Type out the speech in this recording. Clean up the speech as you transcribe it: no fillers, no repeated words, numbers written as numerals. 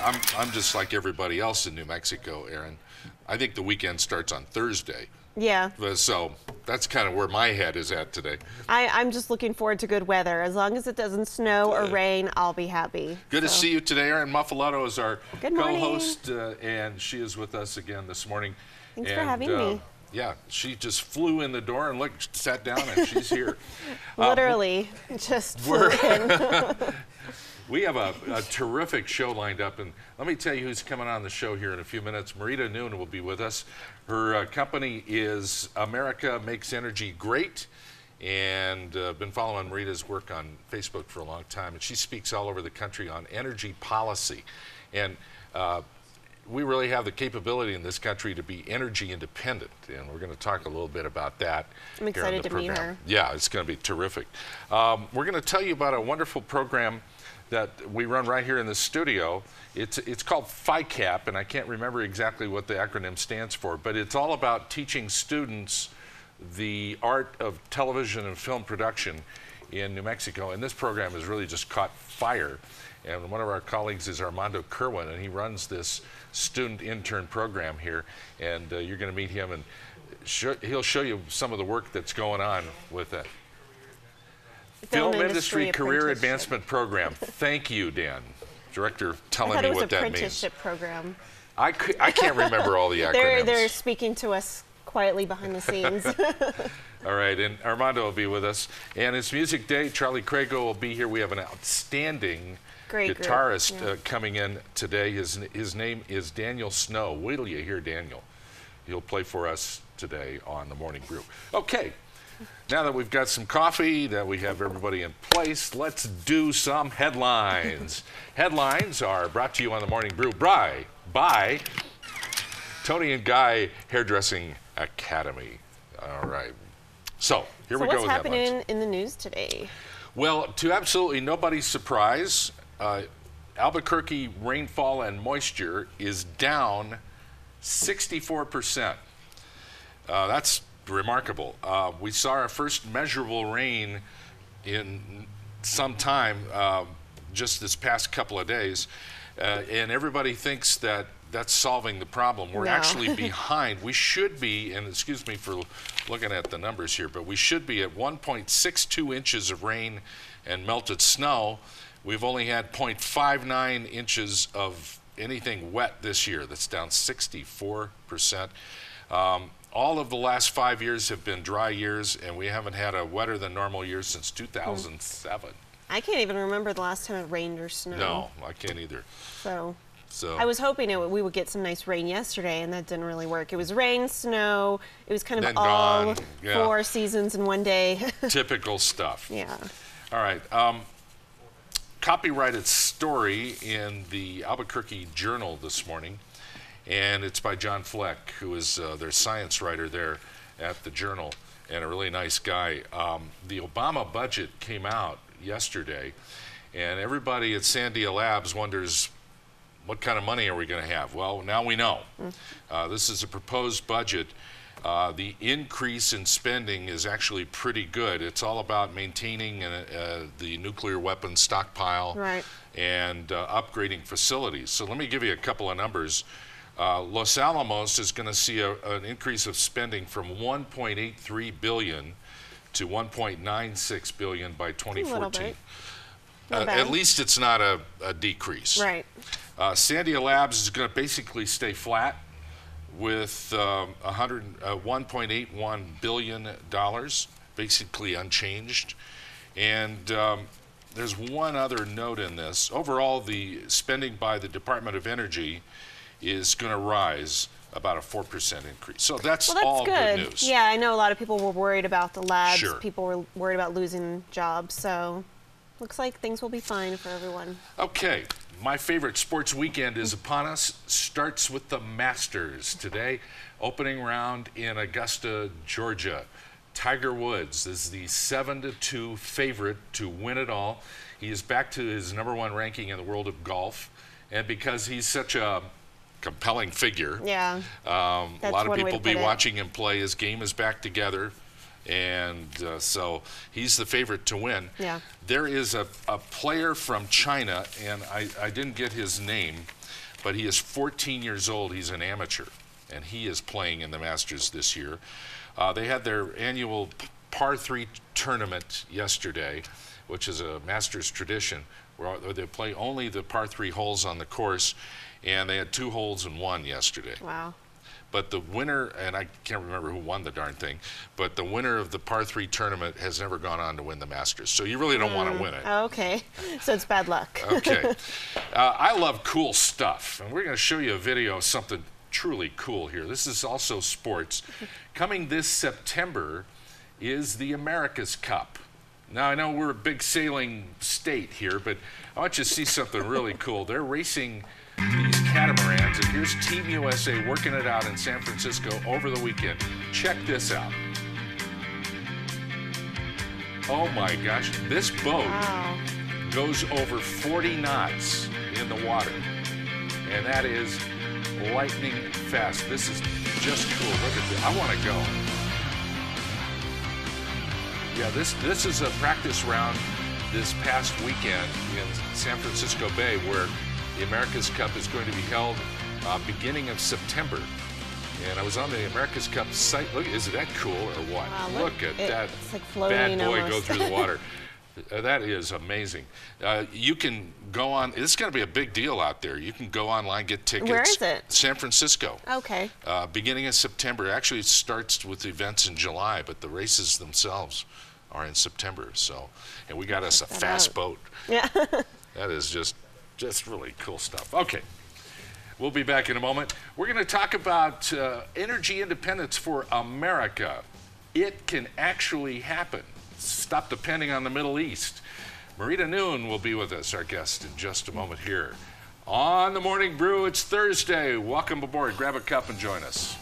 I'm just like everybody else in New Mexico, Aaron. I think the weekend starts on Thursday. Yeah. So that's kind of where my head is at today. I'm just looking forward to good weather. As long as it doesn't snow or rain, I'll be happy. Good to see you today. Erin Muffalato is our Good morning. co-host, and she is with us again this morning. Thanks for having me. Yeah, she just flew in the door and looked, sat down, and she's here. Literally, just flew in. We have a terrific show lined up, and let me tell you who's coming on the show here in a few minutes. Marita Noon will be with us. Her company is America Makes Energy Great, and been following Marita's work on Facebook for a long time, and she speaks all over the country on energy policy. And we really have the capability in this country to be energy independent, and we're going to talk a little bit about that. I'm excited to meet her. Yeah, it's going to be terrific. We're going to tell you about a wonderful program that we run right here in the studio. It's called FICAP, and I can't remember exactly what the acronym stands for, but it's all about teaching students the art of television and film production in New Mexico, and this program has really just caught fire. And one of our colleagues is Armando Kerwin, and he runs this student intern program here, and you're going to meet him, and he'll show you some of the work that's going on with it. Film Industry Career Advancement Program. Thank you, Dan, Director, telling me what that means. Apprenticeship program. I can't remember all the acronyms. They're speaking to us quietly behind the scenes. All right, and Armando will be with us. And it's Music Day. Charlie Crago will be here. We have an outstanding guitarist coming in today. His name is Daniel Snow. Wait till you hear Daniel. He'll play for us today on the Morning Brew. Okay. Now that we've got some coffee, that we have everybody in place, let's do some headlines. Headlines are brought to you on the Morning Brew by Tony and Guy Hairdressing Academy. All right. So here we go with headlines. So what's happening in the news today? Well, to absolutely nobody's surprise, Albuquerque rainfall and moisture is down 64%. That's remarkable. We saw our first measurable rain in some time just this past couple of days, and everybody thinks that that's solving the problem. We're actually behind. We should be, and excuse me for looking at the numbers here, but we should be at 1.62 inches of rain and melted snow. We've only had 0.59 inches of anything wet this year. That's down 64%. All of the last 5 years have been dry years, and we haven't had a wetter than normal year since 2007. I can't even remember the last time it rained or snowed. No, I can't either. So I was hoping we would get some nice rain yesterday, and that didn't really work. It was rain, snow. It was kind of all 4 seasons in one day. Typical stuff. Yeah. All right. Copyrighted story in the Albuquerque Journal this morning. And it's by John Fleck, who is their science writer there at the Journal, and a really nice guy. The Obama budget came out yesterday, and everybody at Sandia Labs wonders, what kind of money are we going to have? Well, now we know. This is a proposed budget. The increase in spending is actually pretty good. It's all about maintaining the nuclear weapons stockpile and upgrading facilities. So let me give you a couple of numbers. Los Alamos is going to see an increase of spending from $1.83 billion to $1.96 billion by 2014. At least it's not a decrease. Right. Sandia Labs is going to basically stay flat with $1.81 billion, basically unchanged. And there's one other note in this. Overall, the spending by the Department of Energy is going to rise about a 4% increase. So that's all good news. Yeah, I know a lot of people were worried about the labs. Sure. People were worried about losing jobs. So looks like things will be fine for everyone. Okay. My favorite sports weekend is upon us. Starts with the Masters today. Opening round in Augusta, Georgia. Tiger Woods is the 7-2 favorite to win it all. He is back to his #1 ranking in the world of golf. And because he's such a compelling figure, a lot of people will be watching him play. His game is back together. And so he's the favorite to win. Yeah. There is a player from China, and I didn't get his name, but he is 14 years old. He's an amateur, and he is playing in the Masters this year. They had their annual par 3 tournament yesterday, which is a Masters tradition, where they play only the par 3 holes on the course, and they had 2 holes and 1 yesterday. Wow. But the winner, and I can't remember who won the darn thing, but the winner of the par 3 tournament has never gone on to win the Masters. So you really don't want to win it. Okay, so it's bad luck. Okay. I love cool stuff, and we're going to show you a video of something truly cool here. This is also sports. Coming this September is the America's Cup. Now, I know we're a big sailing state here, but I want you to see something really cool. They're racing these catamarans, and here's Team USA working it out in San Francisco over the weekend. Check this out. Oh my gosh, this boat goes over 40 knots in the water, and that is lightning fast. This is just cool. Look at this. I want to go. Yeah, this is a practice round this past weekend in San Francisco Bay, where the America's Cup is going to be held beginning of September. And I was on the America's Cup site. Look, is that cool or what? Wow, look at that like bad boy almost. go through the water. That is amazing. You can go on. This is going to be a big deal out there. You can go online, get tickets. Where is it? San Francisco. Okay. Beginning of September. Actually, it starts with events in July, but the races themselves are in September. So, and we got us a fast boat. Yeah. That is just really cool stuff. Okay. We'll be back in a moment. We're going to talk about energy independence for America. It can actually happen. Stop depending on the Middle East. Marita Noon will be with us, our guest, in just a moment here on the Morning Brew. It's Thursday. Welcome aboard. Grab a cup and join us.